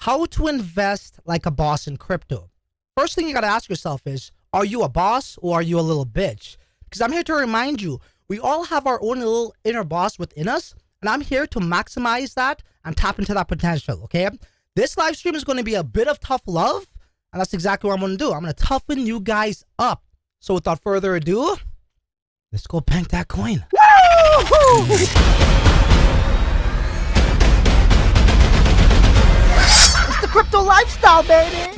how to invest like a boss in crypto. First thing you got to ask yourself is, are you a boss or are you a little bitch? Because I'm here to remind you, we all have our own little inner boss within us, and I'm here to maximize that and tap into that potential, okay? This live stream is going to be a bit of tough love, and that's exactly what I'm going to do. I'm going to toughen you guys up. So without further ado, let's go bank that coin. Woo! It's the crypto lifestyle, baby.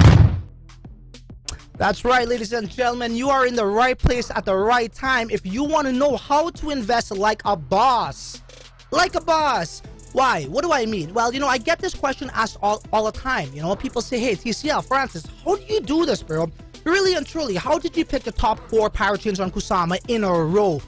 That's right, ladies and gentlemen. You are in the right place at the right time if you want to know how to invest like a boss. Like a boss. Why? What do I mean? Well, I get this question asked all the time. People say, hey, TCL, Francis, how do you do this, bro? Really and truly, how did you pick the top 4 parachains on Kusama in a row?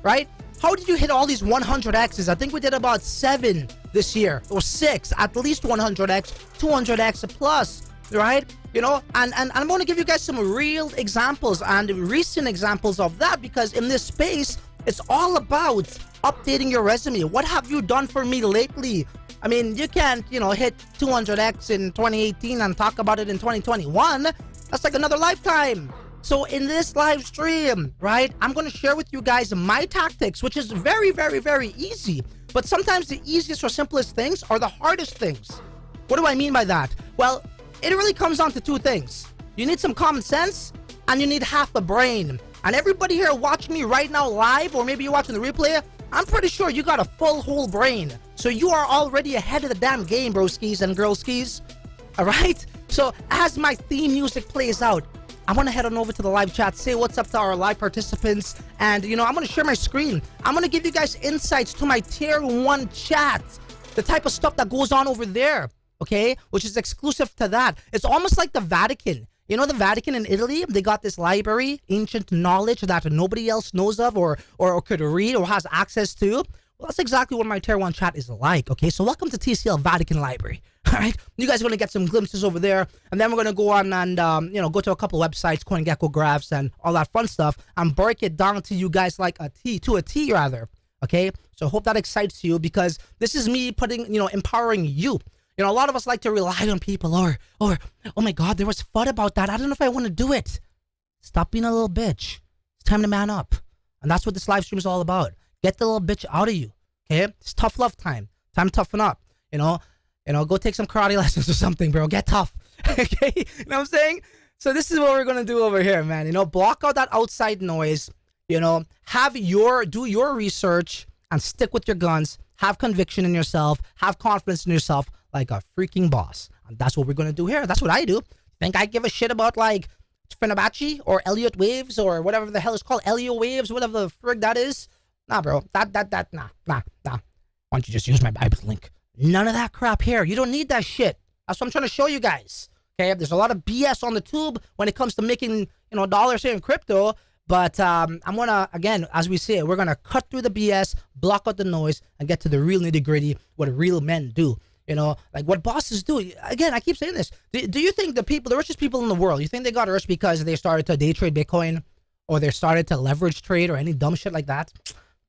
Right? How did you hit all these 100Xs? I think we did about 7 this year, or 6, at least 100X, 200X plus, right? And I'm going to give you guys some real examples and recent examples of that, because in this space, it's all about updating your resume. What have you done for me lately? I mean, you can't, hit 200X in 2018 and talk about it in 2021. That's like another lifetime. So in this live stream, right, I'm going to share with you guys my tactics, which is very, very, very easy. But sometimes the easiest or simplest things are the hardest things. What do I mean by that? Well, it really comes down to 2 things. You need some common sense and you need half a brain. And everybody here watching me right now live, or maybe you're watching the replay, I'm pretty sure you got a full whole brain. So you are already ahead of the damn game, broskis and girlskis. All right? So as my theme music plays out, I want to head on over to the live chat, say what's up to our live participants, and I'm going to share my screen. I'm going to give you guys insights to my tier 1 chat, the type of stuff that goes on over there, okay, which is exclusive to that. It's almost like the Vatican. The Vatican in Italy, they got this library, ancient knowledge that nobody else knows of or could read or has access to. Well, that's exactly what my tier 1 chat is like, okay? So welcome to TCL Vatican Library, all right? You guys are going to get some glimpses over there, and then we're going to go on and, go to a couple websites, CoinGecko graphs, and all that fun stuff, and break it down to you guys like a T, rather, okay? So I hope that excites you, because this is me putting, empowering you. A lot of us like to rely on people or, oh my God, there was FUD about that. I don't know if I want to do it. Stop being a little bitch. It's time to man up. And that's what this live stream is all about. Get the little bitch out of you. Okay? It's tough love time. Time to toughen up. Go take some karate lessons or something, bro. Get tough. Okay? You know what I'm saying? So this is what we're going to do over here, man. Block out that outside noise. Do your research and stick with your guns. Have conviction in yourself. Have confidence in yourself like a freaking boss. And that's what we're going to do here. That's what I do. Think I give a shit about like Fenerbahce or Elliott Waves or whatever the hell it's called? Elio Waves, whatever the frig that is. Nah, bro. Nah. Why don't you just use my Bible link? None of that crap here. You don't need that shit. That's what I'm trying to show you guys. Okay? There's a lot of BS on the tube when it comes to making, dollars here in crypto. But I'm going to, again, as we say, we're going to cut through the BS, block out the noise, and get to the real nitty-gritty, what real men do. Like what bosses do. Again, I keep saying this. Do you think the richest people in the world, you think they got rich because they started to day trade Bitcoin or they started to leverage trade or any dumb shit like that?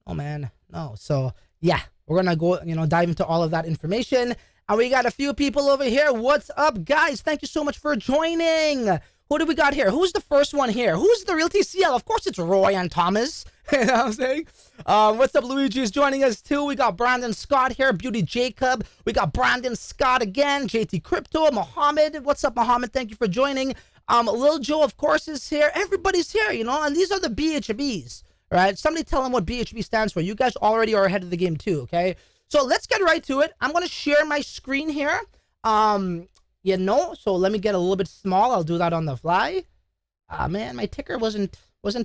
Oh, man. No. So, yeah, we're going to go, dive into all of that information. And we got a few people over here. What's up, guys? Thank you so much for joining. Who do we got here? Who's the first one here? Who's the real TCL? Of course, it's Roy and Thomas. You know what I'm saying? What's up, Luigi is joining us too. We got Brandon Scott here, Beauty Jacob. We got Brandon Scott again, JT Crypto, Mohammed. What's up, Mohammed? Thank you for joining. Lil Joe, of course, is here. Everybody's here, and these are the BHBs, right? Somebody tell them what BHB stands for. You guys already are ahead of the game too, okay? So let's get right to it. I'm going to share my screen here. So let me get a little bit small. I'll do that on the fly. Man, my ticker wasn't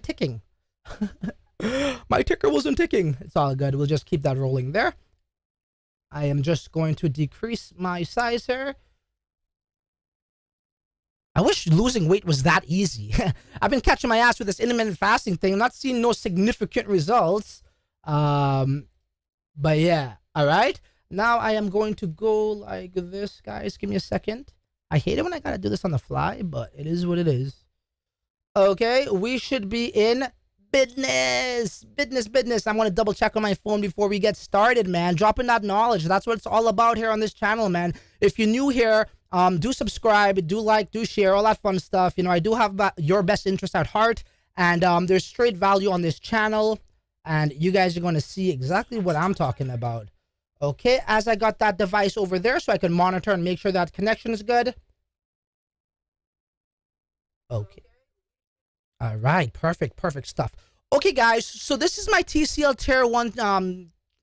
ticking. My ticker wasn't ticking. It's all good. We'll just keep that rolling there. I am just going to decrease my size here. I wish losing weight was that easy. I've been catching my ass with this intermittent fasting thing. I'm not seeing no significant results. But yeah. All right. Now I am going to go like this, guys. Give me a second. I hate it when I gotta do this on the fly, but it is what it is. Okay, we should be in business. I'm gonna double check on my phone before we get started, man. Dropping that knowledge. That's what it's all about here on this channel, man. If you're new here, Do subscribe, do like, do share, all that fun stuff. You know, I do have your best interest at heart, and there's straight value on this channel, and you guys are going to see exactly what I'm talking about. Okay, as I got that device over there so I can monitor and make sure that connection is good. Okay. All right, perfect stuff. Okay, guys, so this is my TCL Tier 1,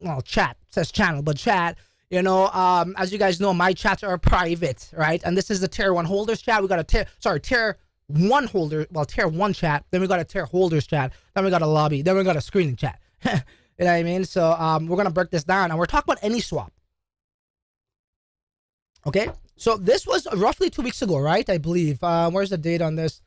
well, chat. It says channel, but chat. You know, as you guys know, my chats are private, right? And this is the Tier 1 holders chat. We got a Tier 1 holder, well, Tier 1 chat. Then we got a Tier holders chat. Then we got a lobby. Then we got a screening chat. You know what I mean? So we're going to break this down, and we're talking about Anyswap. Okay? So this was roughly 2 weeks ago, right? I believe. Where's the date on this?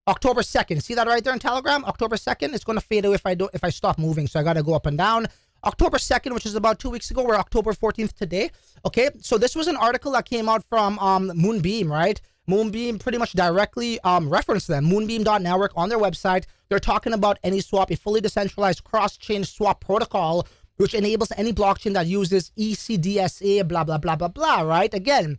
October 2nd. See that right there in Telegram? October 2nd. It's going to fade away if I stop moving, so I got to go up and down. October 2nd, which is about 2 weeks ago. We're October 14th today. Okay? So this was an article that came out from Moonbeam, right? Moonbeam pretty much directly referenced them. Moonbeam.network on their website. They're talking about Anyswap, a fully decentralized cross-chain swap protocol, which enables any blockchain that uses ECDSA, blah, blah, blah, blah, blah, right? Again,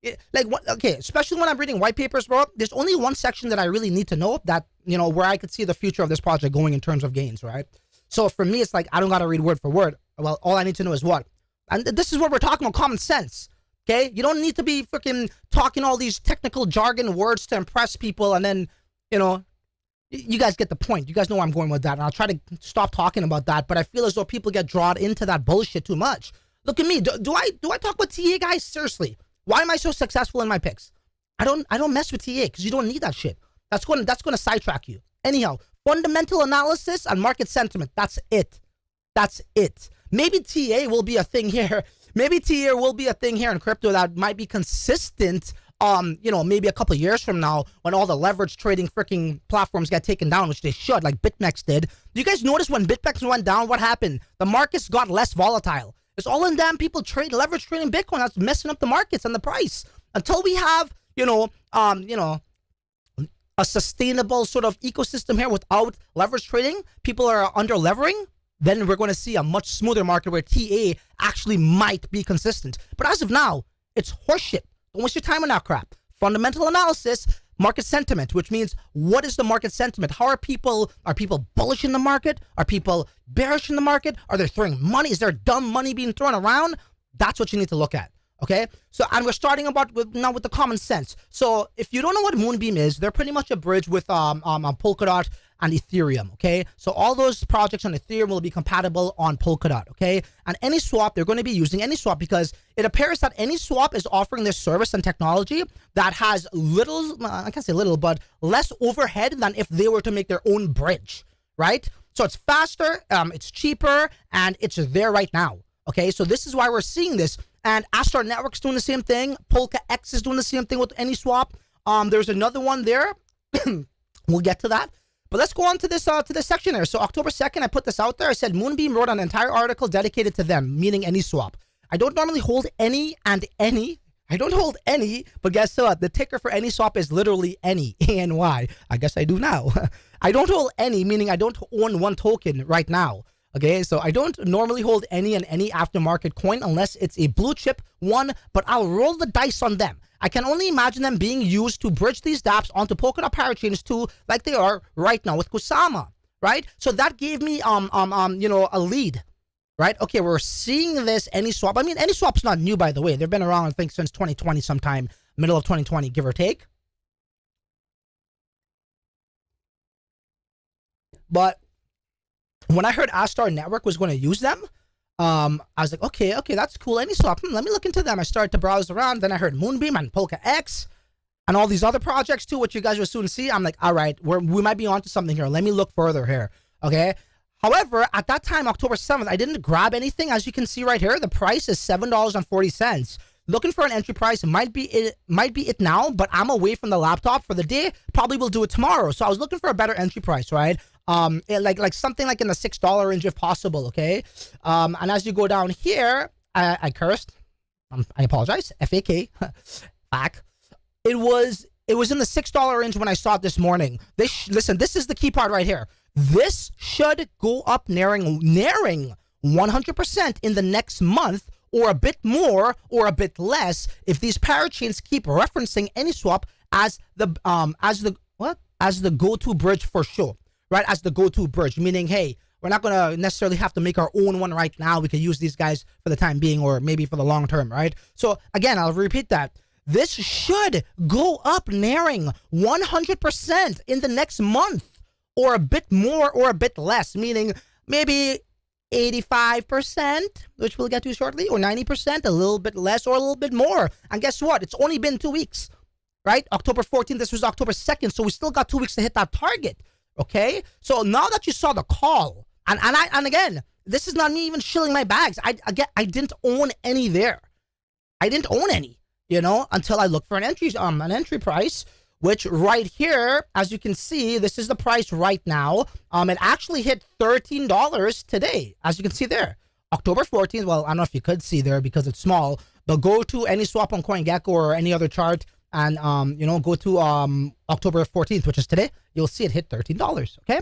especially when I'm reading white papers, bro, there's only one section that I really need to know that, you know, where I could see the future of this project going in terms of gains, right? So for me, it's like, I don't got to read word for word. Well, all I need to know is what? And this is what we're talking about, common sense. Okay, you don't need to be freaking talking all these technical jargon words to impress people, and then, you know, you guys get the point. You guys know where I'm going with that, and I'll try to stop talking about that. But I feel as though people get drawn into that bullshit too much. Look at me. Do I talk about TA, guys? Seriously, why am I so successful in my picks? I don't mess with TA because you don't need that shit. That's going to sidetrack you. Anyhow, fundamental analysis and market sentiment. That's it. That's it. Maybe TA will be a thing here. Maybe TA will be a thing here in crypto that might be consistent, you know, maybe a couple of years from now when all the leverage trading freaking platforms get taken down, which they should, like BitMEX did. Do you guys notice when BitMEX went down, what happened? The markets got less volatile. It's all in damn people leverage trading Bitcoin. That's messing up the markets and the price. Until we have, you know, a sustainable sort of ecosystem here without leverage trading, people are under levering, then we're going to see a much smoother market where TA actually might be consistent. But as of now, it's horseshit. Don't waste your time on that crap. Fundamental analysis, market sentiment, which means what is the market sentiment? How are people bullish in the market? Are people bearish in the market? Are they throwing money? Is there dumb money being thrown around? That's what you need to look at. Okay, so and we're starting now with the common sense. So if you don't know what Moonbeam is, they're pretty much a bridge with Polkadot and Ethereum. Okay, so all those projects on Ethereum will be compatible on Polkadot. Okay, and Anyswap, they're going to be using Anyswap because it appears that Anyswap is offering this service and technology that has little, I can't say little, but less overhead than if they were to make their own bridge, right? So it's faster, it's cheaper, and it's there right now. Okay, so this is why we're seeing this. And Astar Network's doing the same thing. Polka X is doing the same thing with Anyswap. There's another one there. We'll get to that. But let's go on to this section here. So October 2nd, I put this out there. I said Moonbeam wrote an entire article dedicated to them, meaning Anyswap. I don't normally hold any. I don't hold any, but guess what? The ticker for Anyswap is literally any, ANY. I guess I do now. I don't hold any, meaning I don't own one token right now. Okay, so I don't normally hold any aftermarket coin unless it's a blue chip one, but I'll roll the dice on them. I can only imagine them being used to bridge these dApps onto Polkadot parachains too, like they are right now with Kusama, right? So that gave me you know, a lead, right? Okay, we're seeing this Anyswap. I mean, Anyswap's not new, by the way. They've been around, I think, since 2020 sometime, middle of 2020, give or take. But when I heard Astar Network was going to use them, I was like, okay, that's cool. Anyswap, let me look into them. I started to browse around. Then I heard Moonbeam and Polka X and all these other projects too, which you guys will soon see. I'm like, all right, we might be onto something here. Let me look further here. Okay. However, at that time, October 7th, I didn't grab anything. As you can see right here, the price is $7.40. Looking for an entry price might be it now, but I'm away from the laptop for the day. Probably will do it tomorrow. So I was looking for a better entry price, right? Like something like in the $6 range if possible, okay? And as you go down here, I cursed. I apologize. FAK. Back. It was in the $6 range when I saw it this morning. Listen, this is the key part right here. This should go up nearing 100% in the next month or a bit more or a bit less if these parachains keep referencing Anyswap as the go-to bridge for sure, right? As the go-to bridge, meaning, hey, we're not gonna necessarily have to make our own one right now. We can use these guys for the time being, or maybe for the long term, right? So again, I'll repeat that. This should go up nearing 100% in the next month, or a bit more or a bit less, meaning maybe 85%, which we'll get to shortly, or 90%, a little bit less or a little bit more. And guess what? It's only been 2 weeks, right? October 14th, this was October 2nd, so we still got 2 weeks to hit that target, okay? So now that you saw the call, and again, this is not me even shilling my bags. I didn't own any there. I didn't own any, you know, until I looked for an entry price, which right here, as you can see, this is the price right now. It actually hit $13 today, as you can see there. October 14th, well, I don't know if you could see there because it's small, but go to Anyswap on CoinGecko or any other chart and, you know, go to October 14th, which is today. You'll see it hit $13, okay?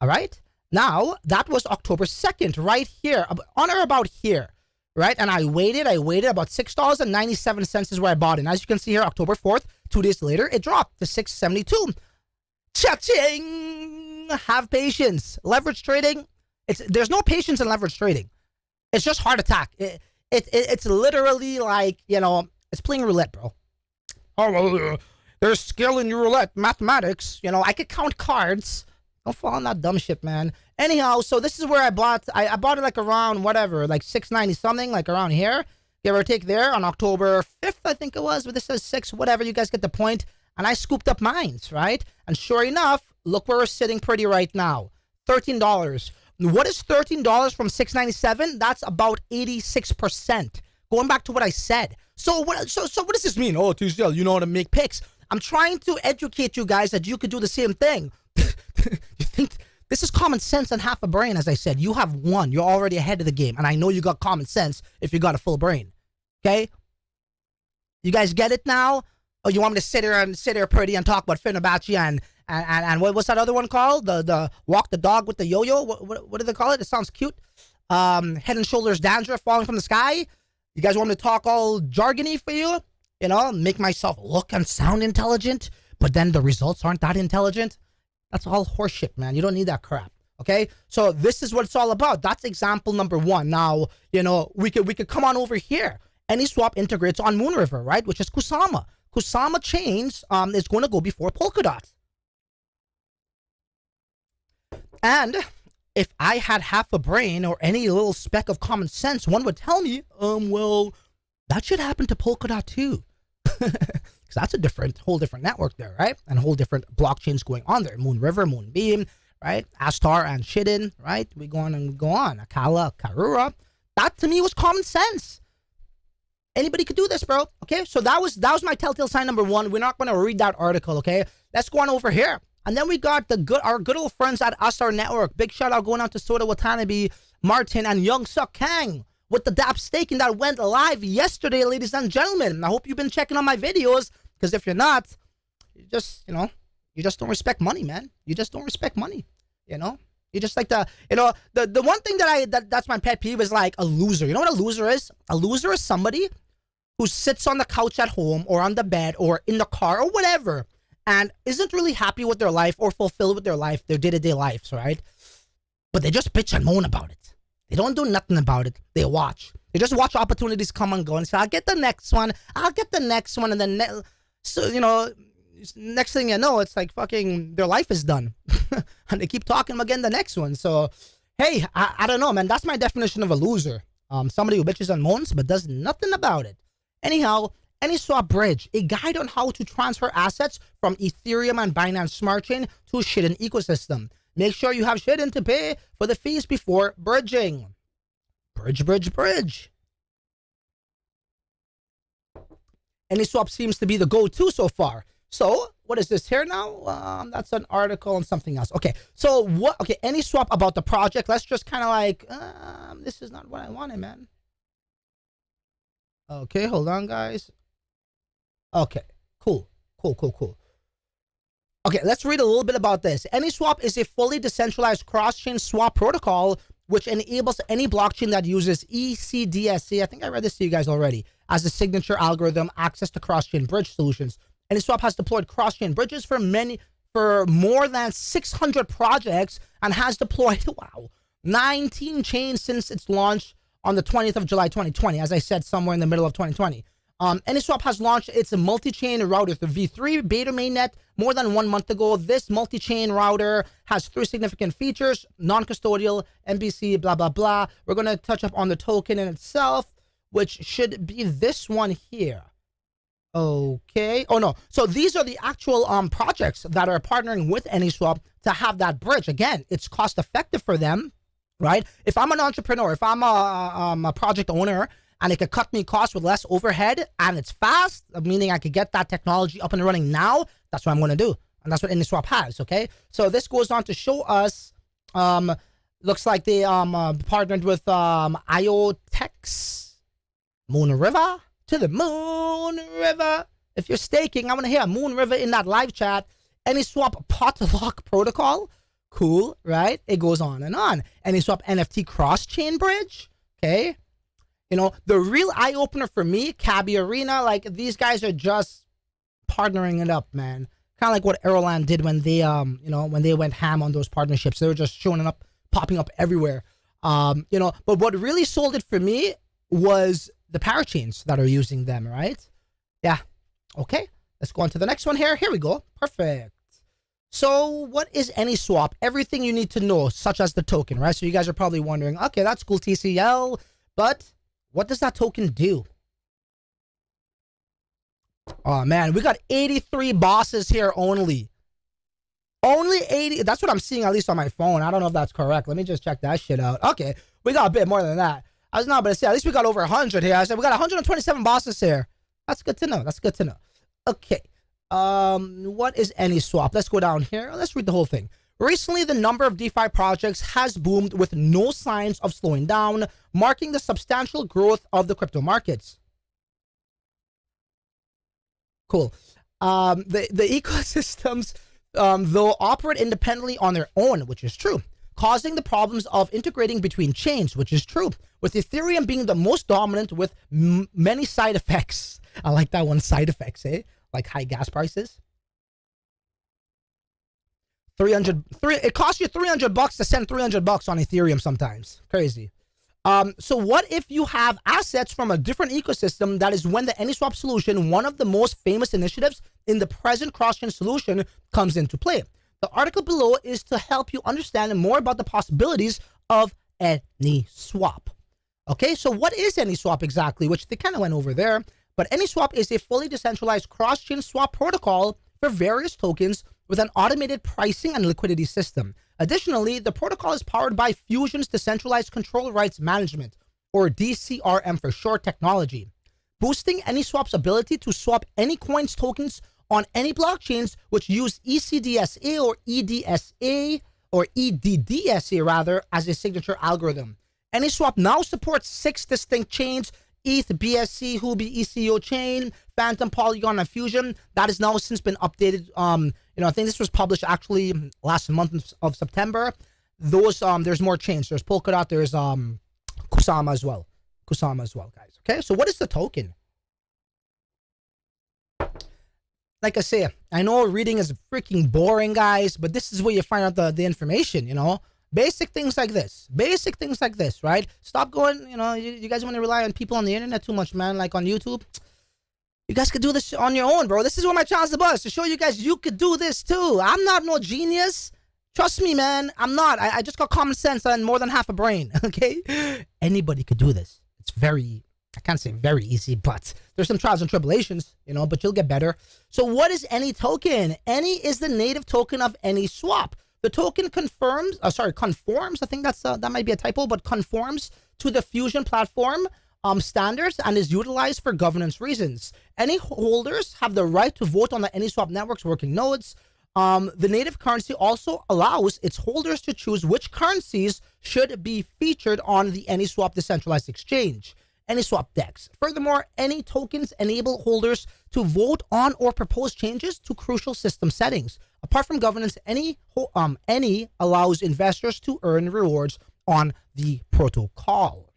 All right? Now, that was October 2nd, right here, on or about here, right? And I waited about $6.97 is where I bought it. And as you can see here, October 4th, 2 days later, it dropped to $6.72. Cha-ching! Have patience. Leverage trading, there's no patience in leverage trading. It's just heart attack. It's literally like, you know, it's playing roulette, bro. Oh, well, there's skill in your roulette, mathematics. You know, I could count cards. Don't fall on that dumb shit, man. Anyhow, so this is where I bought it like around whatever, like 690 something, like around here, give or take there on October 5th, I think it was, but this says 6, whatever, you guys get the point. And I scooped up mines, right? And sure enough, look where we're sitting pretty right now. $13. What is $13 from 697? That's about 86%. Going back to what I said. So what does this mean? Oh, TCL, you know how to make picks. I'm trying to educate you guys that you could do the same thing. You think this is common sense and half a brain, as I said. You have one. You're already ahead of the game. And I know you got common sense if you got a full brain. Okay? You guys get it now? Oh, you want me to sit here pretty and talk about Fenerbahce and what's that other one called? The walk the dog with the yo-yo? What do they call it? It sounds cute. Head and shoulders dandruff falling from the sky. You guys want me to talk all jargony for you? You know, make myself look and sound intelligent, but then the results aren't that intelligent? That's all horseshit, man. You don't need that crap. Okay? So this is what it's all about. That's example number 1. Now, you know, we could come on over here. Anyswap integrates on Moonriver, right? Which is Kusama. Kusama chains is going to go before Polkadot. And if I had half a brain or any little speck of common sense, one would tell me, well, that should happen to Polkadot too. Because that's a whole different network there, right? And a whole different blockchains going on there. Moonriver, Moonbeam, right? Astar and Shidden, right? We go on and we go on. Akala, Karura. That to me was common sense. Anybody could do this, bro. Okay, so that was my telltale sign number 1. We're not going to read that article, okay? Let's go on over here. And then we got our good old friends at Astar Network. Big shout out going out to Soda Watanabe, Martin, and Young Suk Kang with the DApp staking that went live yesterday, ladies and gentlemen. I hope you've been checking on my videos, because if you're not, you just don't respect money, man. You just don't respect money, you know? You just like the one thing that's my pet peeve is like a loser. You know what a loser is? A loser is somebody who sits on the couch at home or on the bed or in the car or whatever and isn't really happy with their life or fulfilled with their life, their day-to-day lives, right? But they just bitch and moan about it. They don't do nothing about it. They watch. They just watch opportunities come and go and say, I'll get the next one. I'll get the next one. And then, so, you know, next thing you know, it's like fucking their life is done. And they keep talking again the next one. So, hey, I don't know, man. That's my definition of a loser. Somebody who bitches and moans but does nothing about it. Anyhow, Anyswap Bridge, a guide on how to transfer assets from Ethereum and Binance Smart Chain to Shidden ecosystem. Make sure you have Shidden to pay for the fees before bridging. Bridge. Anyswap seems to be the go-to so far. So, what is this here now? That's an article on something else. Okay, so what? Okay, Anyswap about the project. Let's just kind of like, this is not what I wanted, man. Okay, hold on, guys. Okay, cool. Okay, let's read a little bit about this. Anyswap is a fully decentralized cross-chain swap protocol which enables any blockchain that uses ECDSA, I think I read this to you guys already, as a signature algorithm, access to cross-chain bridge solutions. Anyswap has deployed cross-chain bridges for more than 600 projects and has deployed, wow, 19 chains since its launch on the 20th of July 2020, as I said, somewhere in the middle of 2020. Anyswap has launched its multi-chain router, the V3 beta mainnet, more than 1 month ago. This multi-chain router has 3 significant features: non-custodial, MBC, blah, blah, blah. We're going to touch up on the token in itself, which should be this one here. Okay. Oh, no. So these are the actual projects that are partnering with Anyswap to have that bridge. Again, it's cost-effective for them, right? If I'm an entrepreneur, if I'm a project owner, and it could cut me costs with less overhead, and it's fast, meaning I could get that technology up and running now, that's what I'm going to do. And that's what Anyswap has, okay? So this goes on to show us, looks like they partnered with IoTex, Moon River, to the Moon River. If you're staking, I want to hear Moon River in that live chat. Anyswap Potlock Protocol, cool, right? It goes on and on. Anyswap NFT cross-chain bridge, okay? You know, the real eye-opener for me, Cabby Arena, like, these guys are just partnering it up, man. Kind of like what Aeroland did when they, you know, when they went ham on those partnerships. They were just showing up, popping up everywhere. You know, but what really sold it for me was the parachains that are using them, right? Yeah. Okay. Let's go on to the next one here. Here we go. Perfect. So what is Anyswap? Everything you need to know, such as the token, right? So you guys are probably wondering, okay, that's cool, TCL, but what does that token do? Oh, man, we got 83 bosses here only. Only 80. That's what I'm seeing, at least on my phone. I don't know if that's correct. Let me just check that shit out. Okay, we got a bit more than that. I was not going to say, at least we got over 100 here. I said we got 127 bosses here. That's good to know. That's good to know. Okay. What is Anyswap? Let's go down here. Let's read the whole thing. Recently, the number of DeFi projects has boomed with no signs of slowing down, marking the substantial growth of the crypto markets. Cool. The ecosystems, though, operate independently on their own, which is true, causing the problems of integrating between chains, which is true, with Ethereum being the most dominant with many side effects. I like that one, side effects, eh? Like high gas prices. It costs you $300 to send $300 on Ethereum sometimes. Crazy. So what if you have assets from a different ecosystem? That is when the Anyswap solution, one of the most famous initiatives in the present cross-chain solution, comes into play. The article below is to help you understand more about the possibilities of Anyswap. Okay, so what is Anyswap exactly? Which they kind of went over there. But Anyswap is a fully decentralized cross-chain swap protocol for various tokens with an automated pricing and liquidity system. Additionally, the protocol is powered by Fusion's Decentralized Control Rights Management, or DCRM for short, technology, boosting Anyswap's ability to swap any coin's tokens on any blockchains which use ECDSA or EDSA, or EDDSA rather, as a signature algorithm. Anyswap now supports 6 distinct chains: ETH, BSC, Huobi, ECO chain, Phantom, Polygon, and Fusion. That has now since been updated. You know, I think this was published actually last month of September. Those, there's more chains. There's Polkadot, there's Kusama as well. Guys. Okay, so what is the token? Like I say, I know reading is freaking boring, guys, but this is where you find out the information, you know? Basic things like this, right? Stop going, you know, you guys want to rely on people on the internet too much, man, like on YouTube. You guys could do this on your own, bro. This is what my channel's about, to show you guys you could do this too. I'm not no genius. Trust me, man. I'm not. I just got common sense and more than half a brain, okay? Anybody could do this. It's very, I can't say very easy, but there's some trials and tribulations, you know, but you'll get better. So what is Any token? Any is the native token of Anyswap. The token conforms, I think that might be a typo, but conforms to the Fusion platform standards and is utilized for governance reasons. Any holders have the right to vote on the Anyswap network's working nodes. The native currency also allows its holders to choose which currencies should be featured on the Anyswap decentralized exchange, Anyswap DEX. Furthermore, any tokens enable holders to vote on or propose changes to crucial system settings. Apart from governance, any allows investors to earn rewards on the protocol.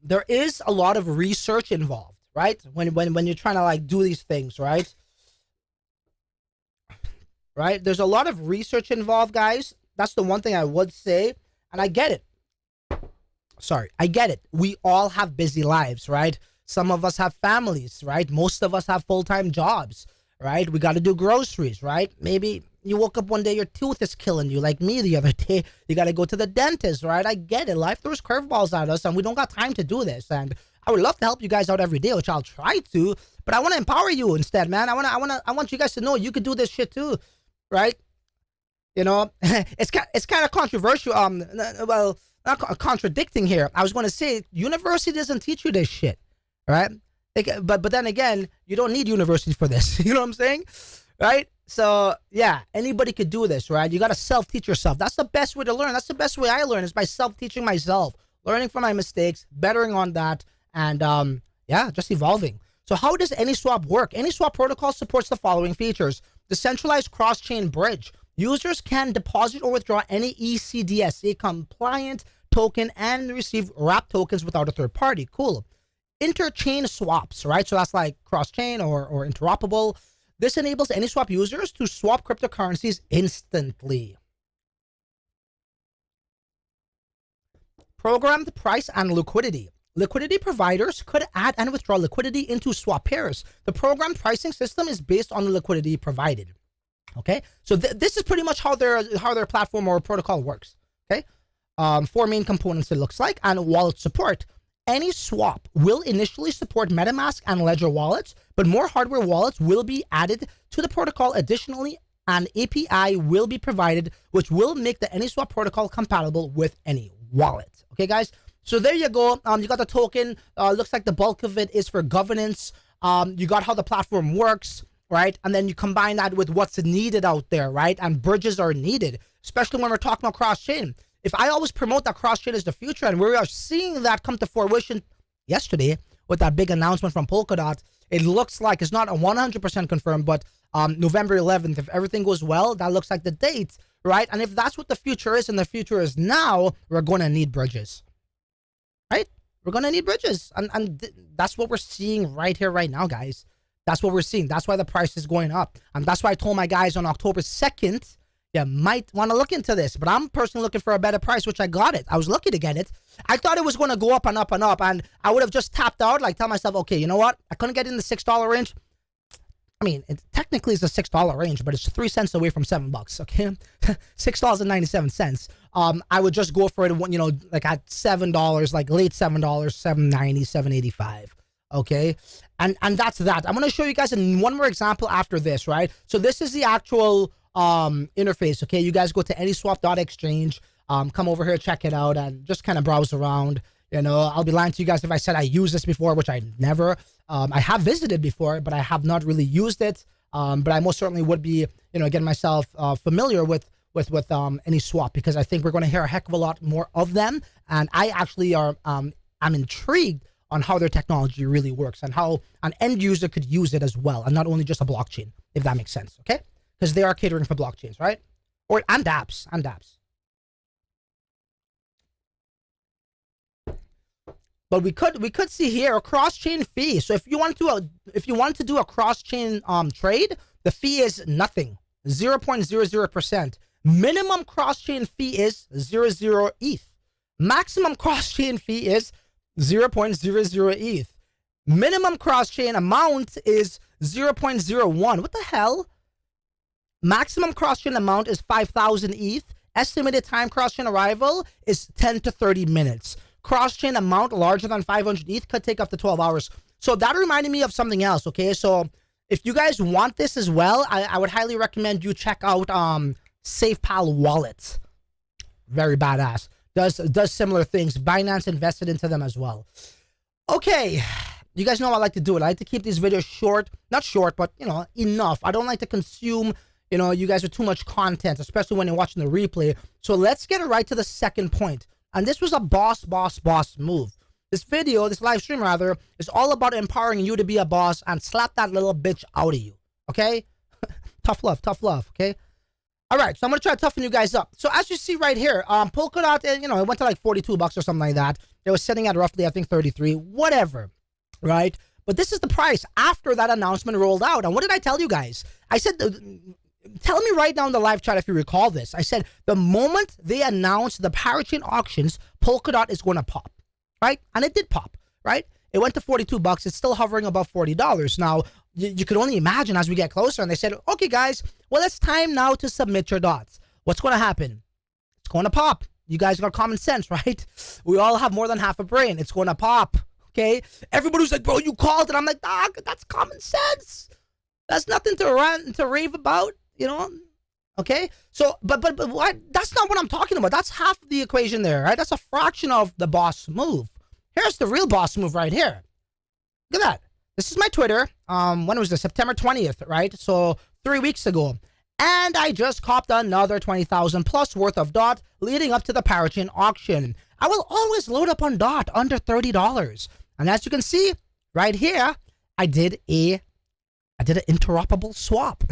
There is a lot of research involved, right? When you're trying to like do these things, right? Right? There's a lot of research involved, guys. That's the one thing I would say, and I get it. Sorry, I get it. We all have busy lives, right? Some of us have families, right? Most of us have full-time jobs, right? We got to do groceries, right? Maybe you woke up one day, your tooth is killing you, like me the other day. You got to go to the dentist, right? I get it. Life throws curveballs at us, and we don't got time to do this. And I would love to help you guys out every day, which I'll try to. But I want to empower you instead, man. I want you guys to know you could do this shit too, right? You know, it's kind of controversial. Well, not contradicting here. I was going to say university doesn't teach you this shit, right? But then again, you don't need university for this. You know what I'm saying, right? So yeah, anybody could do this, right? You got to self-teach yourself. That's the best way to learn. That's the best way I learn, is by self-teaching myself, learning from my mistakes, bettering on that, and yeah, just evolving. So how does Anyswap work? Anyswap protocol supports the following features: decentralized cross-chain bridge. Users can deposit or withdraw any ECDSA compliant token and receive wrapped tokens without a third party. Cool. Interchange swaps, right? So that's like cross-chain or interoperable. This enables Anyswap users to swap cryptocurrencies instantly. Programmed price and liquidity. Liquidity providers could add and withdraw liquidity into swap pairs. The programmed pricing system is based on the liquidity provided. Okay, so this is pretty much how their platform or protocol works. Okay, 4 main components it looks like, and wallet support. Anyswap will initially support MetaMask and Ledger wallets, but more hardware wallets will be added to the protocol. Additionally, an API will be provided, which will make the Anyswap protocol compatible with any wallet. Okay, guys. So there you go. You got the token. Looks like the bulk of it is for governance. You got how the platform works, right? And then you combine that with what's needed out there, right? And bridges are needed, especially when we're talking about cross-chain. If I always promote that cross-chain is the future, and we are seeing that come to fruition yesterday with that big announcement from Polkadot, it looks like it's not 100% confirmed, but November 11th, if everything goes well, that looks like the date, right? And if that's what the future is, and the future is now, we're going to need bridges, right? We're going to need bridges. And that's what we're seeing right here, right now, guys. That's what we're seeing. That's why the price is going up. And that's why I told my guys on October 2nd, you might want to look into this. But I'm personally looking for a better price, which I got it. I was lucky to get it. I thought it was going to go up and up and up. And I would have just tapped out, like tell myself, okay, you know what? I couldn't get in the $6 range. I mean, it technically is a $6 range, but it's 3 cents away from $7, okay? $6.97. I would just go for it, you know, like at $7, like late $7, $7.90, $7.85. Okay, and that's that. I'm going to show you guys one more example after this, right? So this is the actual interface, okay? You guys go to anyswap.exchange, come over here, check it out, and just kind of browse around. You know, I'll be lying to you guys if I said I used this before, which I never. I have visited before, but I have not really used it. But I most certainly would be, you know, getting myself familiar with Anyswap, because I think we're going to hear a heck of a lot more of them. And I actually I'm intrigued on how their technology really works and how an end user could use it as well, and not only just a blockchain, if that makes sense, okay? Because they are catering for blockchains, right? And dApps. But we could see here a cross-chain fee. So if you want to do a cross-chain trade, the fee is nothing, 0.00%. Minimum cross-chain fee is 0.00 ETH. Maximum cross-chain fee is 0.00 ETH. Minimum cross-chain amount is 0.01. What the hell? Maximum cross-chain amount is 5,000 ETH. Estimated time cross-chain arrival is 10 to 30 minutes. Cross-chain amount larger than 500 ETH could take up to 12 hours. So that reminded me of something else, okay? So if you guys want this as well, I would highly recommend you check out SafePal Wallet. Very badass. Does similar things. Binance invested into them as well. Okay, you guys know I like to do it. I like to keep these videos short. Not short, but, you know, enough. I don't like to consume, you know, you guys with too much content, especially when you're watching the replay. So let's get right to the second point. And this was a boss move. This video, this live stream rather, is all about empowering you to be a boss and slap that little bitch out of you. Okay? Tough love, okay? All right, so I'm gonna try to toughen you guys up. So as you see right here, Polkadot, you know, it went to like $42 or something like that. It was sitting at roughly, I think, 33, whatever, right? But this is the price after that announcement rolled out. And what did I tell you guys? I said, tell me right now in the live chat if you recall this. I said the moment they announced the parachain auctions, Polkadot is going to pop, right? And it did pop, right? It went to $42. It's still hovering above $40. Now, you could only imagine as we get closer. And they said, okay, guys, well, it's time now to submit your dots. What's going to happen? It's going to pop. You guys got common sense, right? We all have more than half a brain. It's going to pop, okay? Everybody's like, bro, you called it. I'm like, dog, that's common sense. That's nothing to rant, to rave about, you know? Okay? So, but what? That's not what I'm talking about. That's half of the equation there, right? That's a fraction of the boss move. Here's the real boss move right here. Look at that. This is my Twitter. When was this? September 20th, right? So 3 weeks ago. And I just copped another 20,000 plus worth of DOT leading up to the parachain auction. I will always load up on DOT under $30. And as you can see right here, I did an interoperable swap.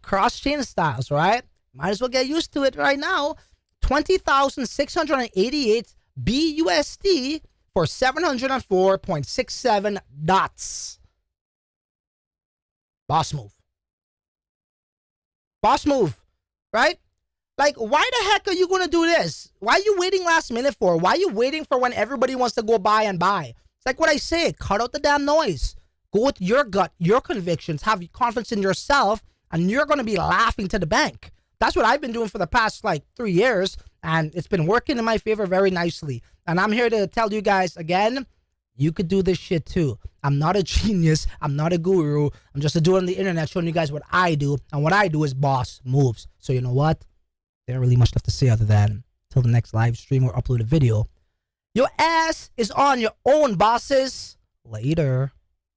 Cross-chain styles, right? Might as well get used to it right now. 20,688 BUSD for 704.67 dots. Boss move. Boss move, right? Like, why the heck are you going to do this? Why are you waiting last minute for? Why are you waiting for when everybody wants to go buy and buy? It's like what I say, cut out the damn noise. Go with your gut, your convictions, have confidence in yourself, and you're going to be laughing to the bank. That's what I've been doing for the past, like, 3 years, and it's been working in my favor very nicely. And I'm here to tell you guys, again, you could do this shit too. I'm not a genius. I'm not a guru. I'm just a dude on the internet showing you guys what I do. And what I do is boss moves. So you know what? There ain't really much left to say other than till the next live stream or upload a video. Your ass is on your own, bosses. Later.